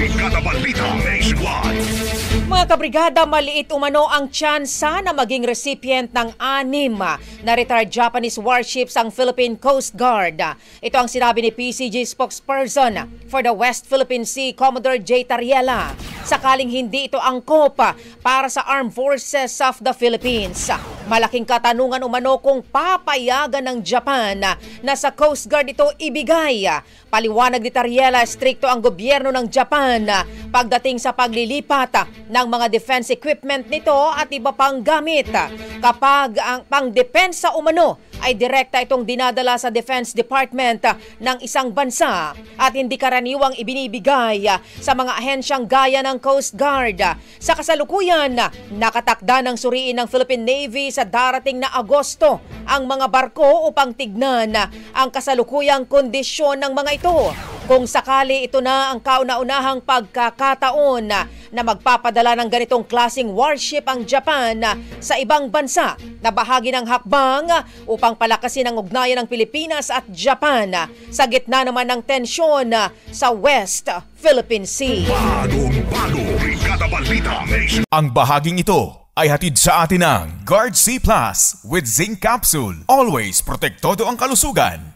Brigada Balita Nationwide. Mga kabrigada, maliit umano ang tsansa na maging recipient ng 6 na retired Japanese warships ang Philippine Coast Guard. Ito ang sinabi ni PCG spokesperson for the West Philippine Sea, Commodore J. Tariela. Sakaling hindi ito angkop para sa Armed Forces of the Philippines. Malaking katanungan umano kung papayagan ng Japan na sa Coast Guard ito ibigay. Paliwanag ni Tariela, strikto ang gobyerno ng Japan pagdating sa paglilipat ng mga defense equipment nito at iba pang gamit. Kapag ang pangdepensa umano ay direkta itong dinadala sa Defense Department ng isang bansa at hindi karaniwang ibinibigay sa mga ahensyang gaya ng Coast Guard. Sa kasalukuyan, nakatakda ng suriin ng Philippine Navy sa darating na Agosto ang mga barko upang tignan ang kasalukuyang kondisyon ng mga ito. Kung sakali ito na ang kauna-unahang pagkakataon na magpapadala ng ganitong klaseng warship ang Japan sa ibang bansa na bahagi ng hakbang upang palakasin ang ugnayan ng Pilipinas at Japan sa gitna naman ng tensyon sa West Philippine Sea. Bagong-bago, Brigada Balita Nationwide. Ang bahaging ito ay hatid sa atin ng Guard C Plus with Zinc Capsule. Always protektado ang kalusugan.